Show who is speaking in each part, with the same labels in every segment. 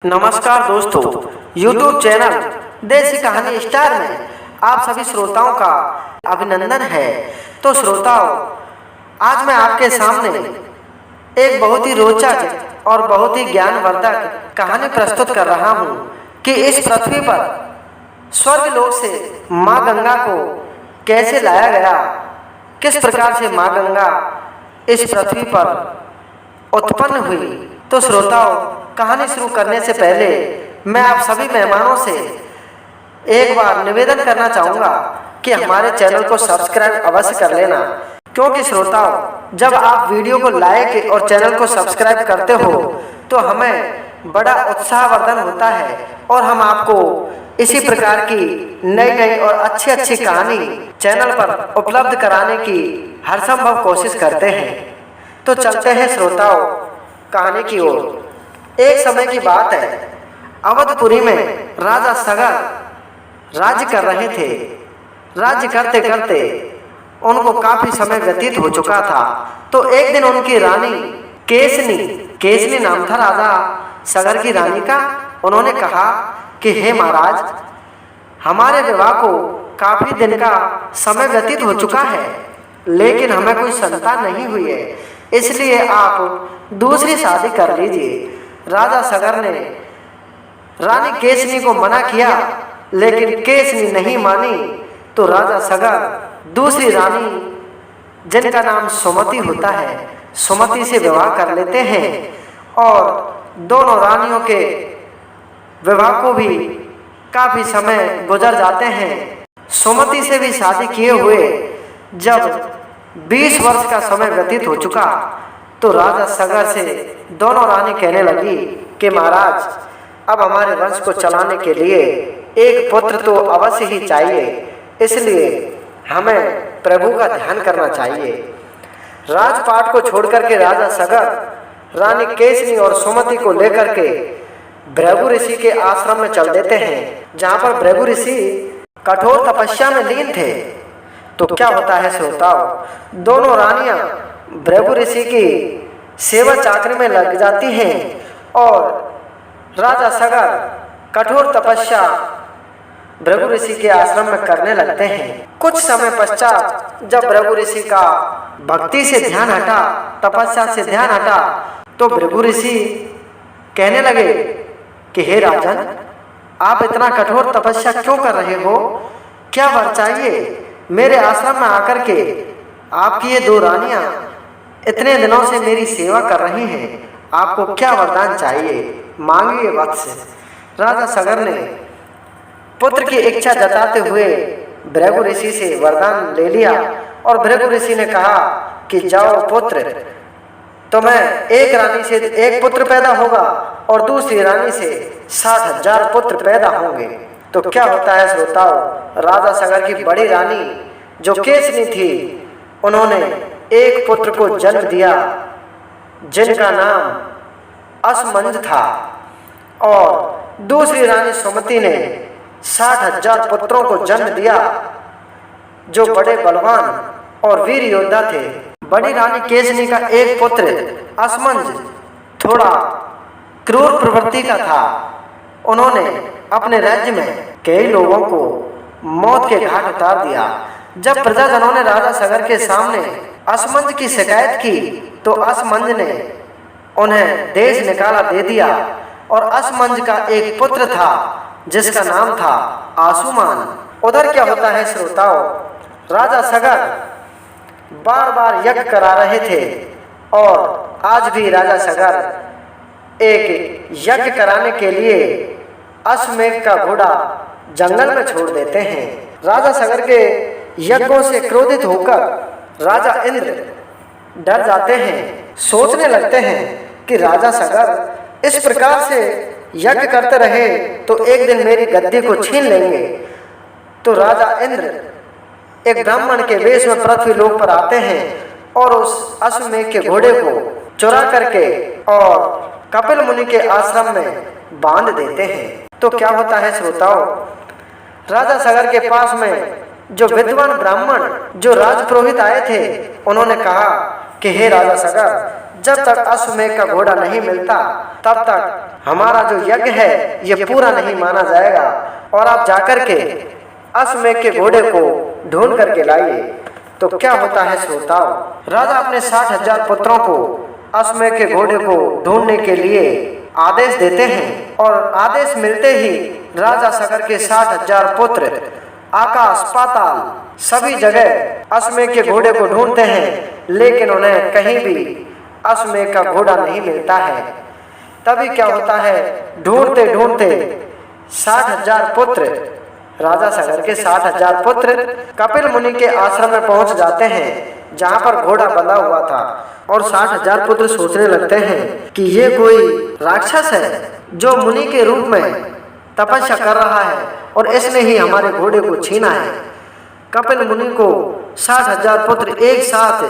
Speaker 1: नमस्कार दोस्तों, YouTube channel देसी कहानी स्टार में आप सभी श्रोताओं का अभिनंदन है। तो श्रोताओं, आज मैं आपके सामने एक बहुत ही रोचक और बहुत ही ज्ञानवर्धक कहानी प्रस्तुत कर रहा हूँ कि इस पृथ्वी पर स्वर्ग लोक से माँ गंगा को कैसे लाया गया, किस प्रकार से माँ गंगा इस पृथ्वी पर उत्पन्न हुई। तो श्रोताओं, कहानी शुरू करने से पहले मैं आप सभी मेहमानों से एक बार निवेदन करना चाहूँगा कि हमारे चैनल को सब्सक्राइब अवश्य कर लेना, क्योंकि श्रोताओं, जब आप वीडियो को लाइक और चैनल को सब्सक्राइब करते हो तो हमें बड़ा उत्साहवर्धन होता है और हम आपको इसी प्रकार की नई नई और अच्छी अच्छी कहानी चैनल पर उपलब्ध कराने की हर संभव कोशिश करते हैं। तो चलते हैं श्रोताओं कहानी की ओर। एक समय की बात है, अवधपुरी में राजा सगर राज्य कर रहे थे। राज्य करते करते उनको काफी समय व्यतीत हो चुका था। तो एक दिन उनकी रानी केसनी नाम था राजा सगर की रानी का। उन्होंने कहा कि हे महाराज, हमारे विवाह को काफी दिन का समय व्यतीत हो चुका है, लेकिन हमें कोई संतान नहीं हुई है, इसलिए आप दूसरी शादी कर लीजिए। राजा सगर ने रानी केसनी को मना किया, लेकिन केसनी नहीं मानी। तो राजा सगर दूसरी रानी, जिनका नाम सुमति होता है, सुमति से विवाह कर लेते हैं और दोनों रानियों के विवाह को भी काफी समय गुजर जाते हैं। सुमति से भी शादी किए हुए जब 20 वर्ष का समय व्यतीत हो चुका, तो राजा सगर से दोनों रानी कहने लगी कि महाराज, अब हमारे वंश को चलाने के लिए एक पुत्र तो अवश्य ही चाहिए, इसलिए हमें प्रभु का ध्यान करना चाहिए। राजपाट को छोड़कर के राजा सगर रानी केसनी और सुमति को लेकर के भृगु ऋषि के आश्रम में चल देते हैं, जहाँ पर भृगु ऋषि कठोर तपस्या में लीन थे। तो क्या होता है श्रोताओं, दोनों रानियां भृगु ऋषि की सेवा चाकरी में लग जाती हैं और राजा सगर कठोर तपस्या भृगु ऋषि के आश्रम में करने लगते हैं। कुछ समय पश्चात जब भृगु ऋषि का भक्ति से ध्यान हटा, तपस्या से ध्यान हटा, तो भृगु ऋषि कहने लगे कि हे राजन, आप इतना कठोर तपस्या क्यों कर रहे हो? क्या वर चाहिए? मेरे आश्रम में आकर के आपकी ये दो रानियां इतने दिनों से मेरी सेवा कर रही हैं, आपको क्या वरदान चाहिए? मांगिए वत्स। राजा सगर ने पुत्र की इच्छा जताते हुए भृगु ऋषि से वरदान ले लिया और भृगु ऋषि ने कहा कि जाओ पुत्र, तुम्हें एक रानी से एक पुत्र पैदा होगा और दूसरी रानी से 60,000 पुत्र पैदा होंगे। तो क्या होता है श्रोताओं, राजा सगर की बड़ी रानी जो केसनी थी, उन्होंने एक पुत्र को जन्म दिया जिनका नाम असमंज था, और दूसरी रानी सुमति ने 60,000 पुत्रों को जन्म दिया जो बड़े बलवान और वीर योद्धा थे। बड़ी रानी केसनी का एक पुत्र असमंज थोड़ा क्रूर प्रवृत्ति का था। उन्होंने अपने राज्य में कई लोगों को मौत के घाट उतार दिया। जब प्रजाजनों ने राजा सगर के सामने असमंज की शिकायत की, तो असमंज ने उन्हें देश निकाला दे दिया और असमंज का एक पुत्र था जिसका नाम था आसुमान। उधर क्या होता है श्रोताओं, राजा सगर बार बार यज्ञ करा रहे थे और आज भी राजा सगर एक यज्ञ कराने के लिए अश्वमेध का घोड़ा जंगल में छोड़ देते हैं। राजा सगर के यज्ञों से क्रोधित होकर राजा इंद्र डर जाते हैं, सोचने लगते हैं कि राजा सगर इस प्रकार से यज्ञ करते रहे तो एक दिन मेरी गद्दी को छीन लेंगे। तो राजा इंद्र एक ब्राह्मण के वेश में पृथ्वी लोक पर आते हैं और उस अश्वमेध के घोड़े को चुरा करके और कपिल मुनि के आश्रम में बांध देते हैं। तो क्या होता है श्रोताओं, राजा सगर के पास में जो विद्वान ब्राह्मण जो राजपुरोहित आए थे, उन्होंने कहा कि हे राजा सगर, जब तक अश्वमेध का घोड़ा नहीं मिलता तब तक हमारा जो यज्ञ है ये पूरा नहीं माना जाएगा और आप जाकर के अश्वमेध के घोड़े को ढूंढ करके लाइए। तो क्या होता है श्रोताओं, राजा अपने 60,000 पुत्रों को अश्वमेध के घोड़े को ढूंढने के लिए आदेश देते हैं और आदेश मिलते ही राजा सगर के 60,000 पुत्र आकाश पाताल सभी जगह अश्वमेध के घोड़े को ढूंढते हैं, लेकिन उन्हें कहीं भी अश्वमेध का घोड़ा नहीं मिलता है। तभी क्या होता है, ढूंढते ढूंढते 60,000 पुत्र, राजा सगर के 60,000 पुत्र कपिल मुनि के आश्रम में पहुंच जाते हैं जहां पर घोड़ा बंधा हुआ था। और 60,000 पुत्र सोचने लगते हैं कि ये कोई राक्षस है जो मुनि के रूप में तपस्या कर रहा है और इसने ही हमारे घोड़े को छीना है। कपिल मुनि को 60,000 पुत्र एक साथ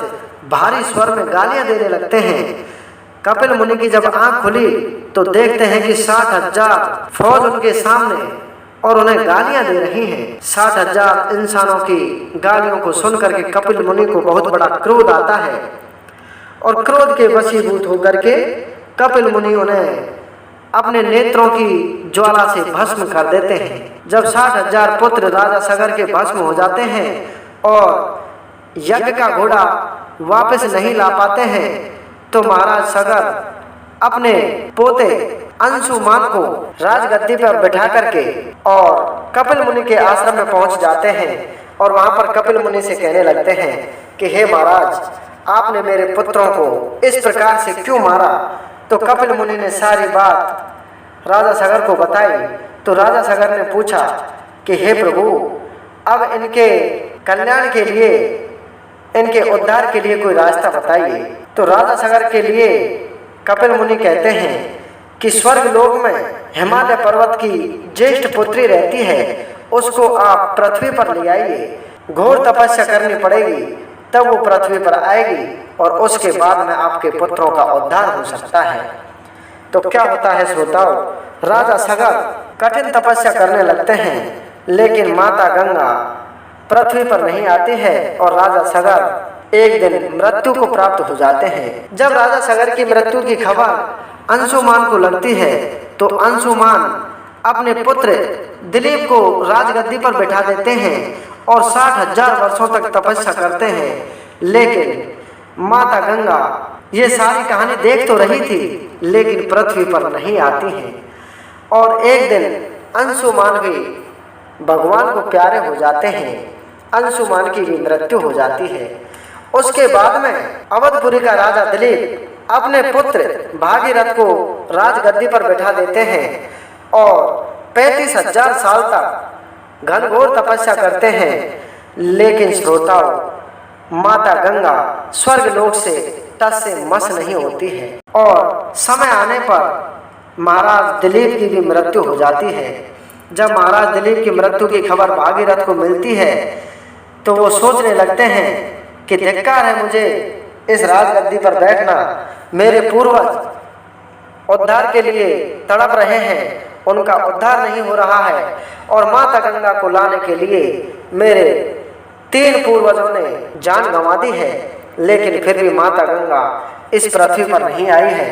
Speaker 1: भारी स्वर में गालियां देने लगते हैं। कपिल मुनि की जब आंख खुली तो देखते हैं कि 60,000 फौज उनके सामने और उन्हें गालियां दे रही हैं। 60,000 इंसानों की गालियों को सुनकर के कपिल मुनि को बहुत बड़ा क्रोध आता है और क्रोध के वशीभूत होकर के कपिल मुनि उन्हें अपने नेत्रों की ज्वाला से भस्म कर देते हैं। जब 60,000 पुत्र राजा सगर के भस्म हो जाते हैं और यज्ञ का घोड़ा वापस नहीं ला पाते हैं तो महाराज सगर अपने पोते अंशुमान को राजगद्दी पर बैठा करके और कपिल मुनि के आश्रम में पहुंच जाते हैं और वहां पर कपिल मुनि से कहने लगते हैं कि हे महाराज, आपने मेरे पुत्रों को इस प्रकार से क्यों मारा। तो कपिल मुनि ने सारी बात राजा सगर को बताई। तो राजा सगर ने पूछा कि हे प्रभु, अब इनके कल्याण के लिए, इनके उद्धार के लिए कोई रास्ता बताइए। तो राजा सगर के लिए कपिल मुनि कहते हैं कि स्वर्ग लोक में हिमालय पर्वत की ज्येष्ठ पुत्री रहती है, उसको आप पृथ्वी पर ले आइए। घोर तपस्या करनी पड़ेगी तब वो पृथ्वी पर आएगी और उसके बाद में आपके पुत्रों का उद्धार हो सकता है। तो क्या होता है श्रोताओं, राजा सगर कठिन तपस्या करने लगते हैं, लेकिन माता गंगा पृथ्वी पर नहीं आती है और राजा सगर एक दिन मृत्यु को प्राप्त हो जाते हैं। जब राजा सगर की मृत्यु की खबर अंशुमान को लगती है तो अंशुमान अपने पुत्र दिलीप को राजगद्दी पर बैठा देते हैं और 60,000 वर्षों तक तपस्या करते हैं। लेकिन माता गंगा ये सारी कहानी देख तो रही थी, लेकिन पृथ्वी पर नहीं आती हैं। और एक दिन अंशुमान भी भगवान को प्यारे हो जाते हैं, अंशुमान की भी मृत्यु हो जाती है। उसके बाद में अवधपुरी का राजा दिलीप अपने पुत्र भागीरथ को राजगद्दी पर बैठा देते हैं और 35,000 साल तक घनघोर तपस्या करते हैं। लेकिन श्रोताओं, माता गंगा स्वर्गलोक से टस से मस नहीं होती है और समय आने पर महाराज दिलीप की भी मृत्यु हो जाती है। जब महाराज दिलीप की मृत्यु की खबर भागीरथ को मिलती है तो वो सोचने लगते हैं कि धिक्कार है मुझे इस राजगद्दी पर बैठना, मेरे पूर्वज उद्धार के लिए तड़प रहे हैं, उनका उद्धार नहीं हो रहा है और माता गंगा को लाने के लिए मेरे 3 पूर्वजों ने जान गंवा दी है, लेकिन फिर भी माता गंगा इस पृथ्वी पर नहीं आई है।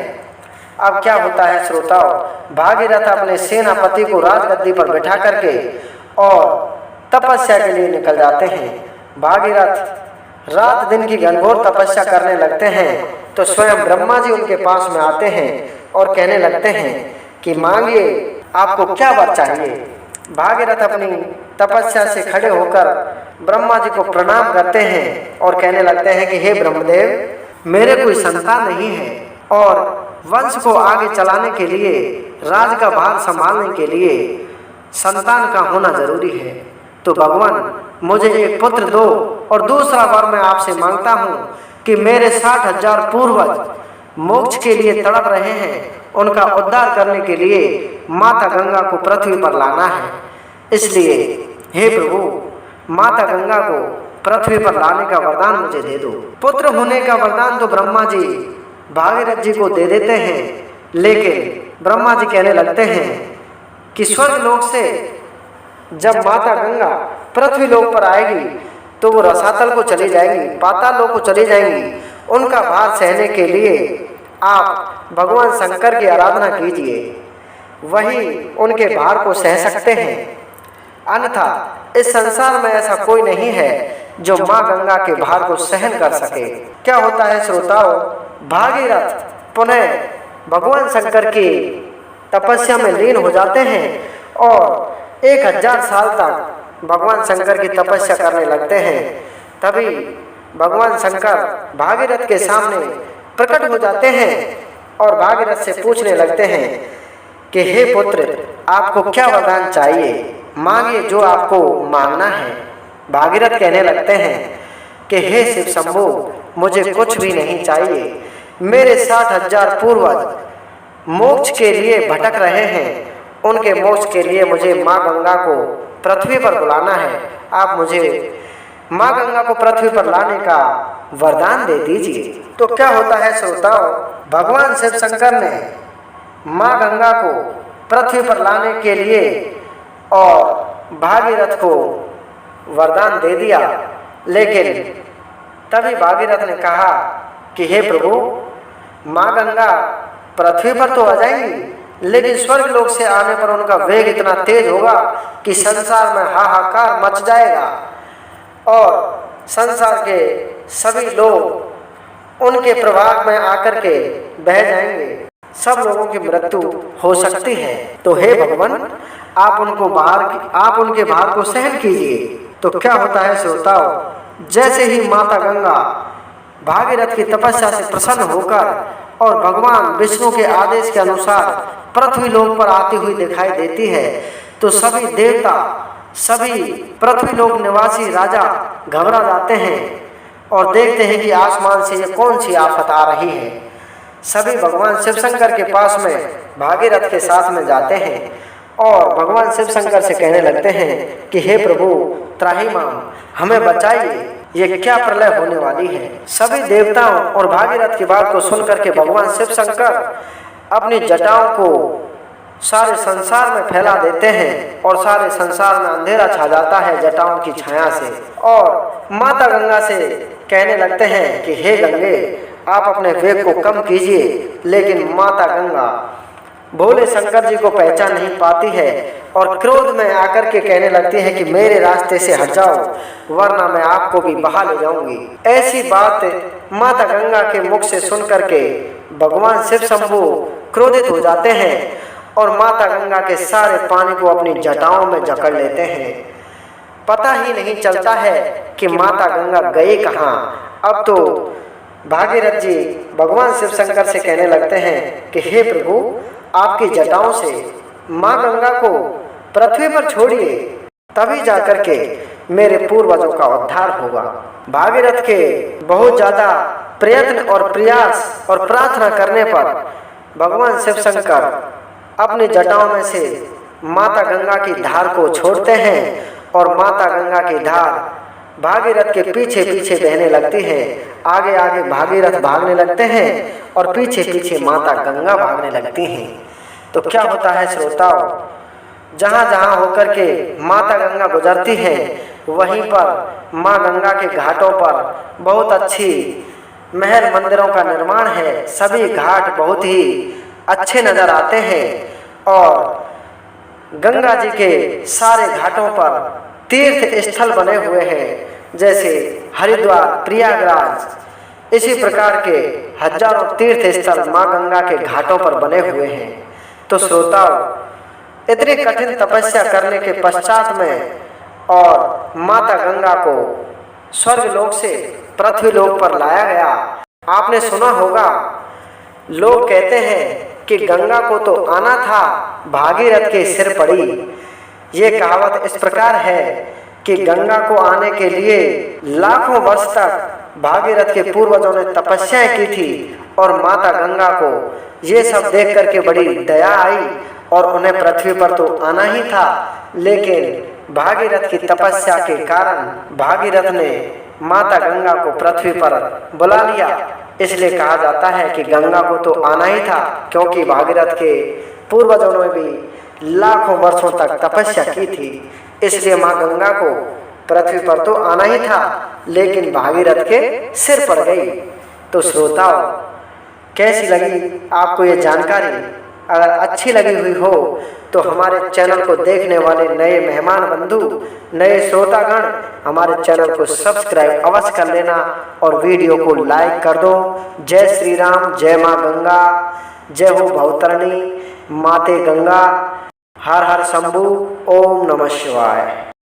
Speaker 1: अब क्या होता है श्रोताओं, भागीरथ अपने सेनापति को राजगद्दी पर बैठा करके और तपस्या के लिए निकल जाते हैं। भागीरथ रात दिन की घनघोर तपस्या करने लगते हैं तो स्वयं ब्रह्मा जी उनके पास में आते हैं और कहने लगते हैं कि मांगिए, आपको क्या वर चाहिए। भागीरथ अपनी तपस्या से खड़े होकर ब्रह्मा जी को प्रणाम करते हैं और कहने लगते हैं कि हे ब्रह्मदेव, मेरे कोई संतान नहीं है और वंश को आगे चलाने के लिए, राज का भार संभालने के लिए संतान का होना जरूरी है। तो भगवान मुझे एक पुत्र दो और दूसरा वर मैं आपसे मांगता हूँ कि मेरे 60,000 पूर्वज मोक्ष के लिए तड़प रहे हैं, उनका उद्धार करने के लिए माता गंगा को पृथ्वी पर लाना है। इसलिए हे प्रभु, माता गंगा को पृथ्वी पर लाने का वरदान मुझे दे दो। पुत्र होने का वरदान तो ब्रह्मा जी भागीरथ जी को दे देते हैं, लेकिन ब्रह्मा जी कहने लगते हैं कि स्वर्ग लोक से जब माता गंगा पृथ्वी लोक पर आएगी तो वो रसातल को चली जाएंगी, पाताल लोक को चली जाएंगी। उनका भार सहने के लिए आप भगवान शंकर की आराधना कीजिए। वही उनके भार को सह सकते हैं, अन्यथा इस संसार में ऐसा कोई नहीं है जो माँ गंगा के भार को सहन कर सके। क्या होता है श्रोताओं, भागीरथ पुनः भगवान शंकर की तपस्या में लीन हो जाते हैं और 1000 साल तक भगवान शंकर की तपस्या करने लगते हैं। तभी भगवान शंकर भागीरथ के सामने प्रकट हो जाते हैं और भागीरथ से पूछने लगते हैं कि हे पुत्र, आपको क्या वरदान चाहिए, मांगिए जो आपको मांगना है। भागीरथ कहने लगते हैं कि हे शिव शंभु, मुझे कुछ भी नहीं चाहिए। मेरे 60,000 पूर्वज मोक्ष के लिए भटक रहे हैं, उनके मोक्ष के लिए मुझे माँ गंगा को पृथ्वी पर बुलाना है। आप मुझे माँ गंगा को पृथ्वी पर लाने का वरदान दे दीजिए। तो क्या होता है श्रोताओं, भगवान शिव शंकर ने माँ गंगा को पृथ्वी पर लाने के लिए और भागीरथ को वरदान दे दिया। लेकिन तभी भागीरथ ने कहा कि हे प्रभु, माँ गंगा पृथ्वी पर तो आ जाएंगी, लेकिन स्वर्ग लोक से आने पर उनका वेग इतना तेज होगा कि संसार में हाहाकार मच जाएगा और संसार के सभी लोग उनके प्रभाव में आकर के बह जाएंगे, सब लोगों की मृत्यु हो सकती है। तो हे भगवान, आप उनके भार को सहन कीजिए। तो क्या होता है श्रोताओं, जैसे ही माता गंगा भागीरथ की तपस्या से प्रसन्न होकर और भगवान विष्णु के आदेश के अनुसार पृथ्वी लोक पर आती हुई दिखाई देती है, तो सभी देवता, सभी पृथ्वी लोक निवासी राजा घबरा जाते हैं और देखते हैं कि आसमान से ये कौन सी आफत आ रही है। सभी भगवान शिव शंकर के पास में भागीरथ के साथ में जाते हैं और भगवान शिव शंकर से कहने लगते हैं कि हे प्रभु, त्राहिमाम, हमें बचाइए, ये क्या प्रलय होने वाली है। सभी देवताओं और भागीरथ की बात को सुनकर के भगवान शिव शंकर अपनी जटाओं को सारे संसार में फैला देते हैं और सारे संसार में अंधेरा छा जाता है जटाओं की छाया से। और माता गंगा से कहने लगते हैं कि हे गंगे, आप अपने वेग को कम कीजिए। लेकिन माता गंगा भोले शंकर जी को पहचान नहीं पाती है और क्रोध में आकर के कहने लगती है कि मेरे रास्ते से हट जाओ, वरना मैं आपको भी बहा ले जाऊंगी। ऐसी बात माता गंगा के मुख से सुन करके भगवान शिव शंभु क्रोधित हो जाते हैं और माता गंगा के सारे पानी को अपनी जटाओं में जकड़ लेते हैं। पता ही नहीं चलता है कि माता गंगा गए कहाँ। अब तो भागीरथ जी भगवान शिव शंकर से कहने लगते हैं कि हे प्रभु, आपकी जटाओं से माँ गंगा को पृथ्वी पर छोड़िए, तभी जाकर के मेरे पूर्वजों का उद्धार होगा। भागीरथ के बहुत ज्यादा प्रयत्न और प्रयास और प्रार्थना करने पर भगवान शिव शंकर अपनी जटाओं में से माता गंगा की धार को छोड़ते हैं और माता गंगा की धार भागीरथ के पीछे पीछे बहने लगती है। आगे आगे भागीरथ भागने लगते हैं और पीछे पीछे माता गंगा भागने लगती हैं। तो क्या होता है श्रोताओं, जहाँ जहाँ होकर के माता गंगा गुजरती हैं, वहीं पर माँ गंगा के घाटों पर बहुत अच्छी महल मंदिरों का निर्माण है। सभी घाट बहुत ही अच्छे नजर आते हैं और गंगा जी के सारे घाटों पर तीर्थ स्थल बने हुए हैं, जैसे हरिद्वार, प्रयागराज, इसी प्रकार के हजारों तीर्थ स्थल माँ गंगा के घाटों पर बने हुए हैं। तो श्रोताओं, इतनी कठिन तपस्या करने के पश्चात में और माता गंगा को स्वर्ग लोक से पृथ्वी लोक पर लाया गया। आपने सुना होगा, लोग कहते हैं कि गंगा को तो आना था, भागीरथ के सिर पड़ी। ये कहावत इस प्रकार है कि गंगा को आने के लिए लाखों वर्ष तक भागीरथ के पूर्वजों ने तपस्याएं की थी और माता गंगा को ये सब देख करके बड़ी दया आई और उन्हें पृथ्वी पर तो आना ही था। लेकिन भागीरथ की तपस्या के कारण भागीरथ ने माता गंगा को पृथ्वी पर बुला लिया। इसलिए कहा जाता है कि गंगा को तो आना ही था, क्योंकि भागीरथ के पूर्वजों ने भी लाखों वर्षों तक तपस्या की थी। इसलिए माँ गंगा को पृथ्वी पर तो आना ही था, लेकिन भागीरथ के सिर पड़ गई। तो श्रोताओं, कैसी लगी आपको ये जानकारी? अगर अच्छी लगी हुई हो तो हमारे चैनल को देखने वाले नए मेहमान बंधु, नए श्रोतागण हमारे चैनल को सब्सक्राइब अवश्य कर लेना और वीडियो को लाइक कर दो। जय श्री राम, जय माँ गंगा, जय हो भवतरणी माते गंगा, हर हर शंभु, ओम नमः शिवाय।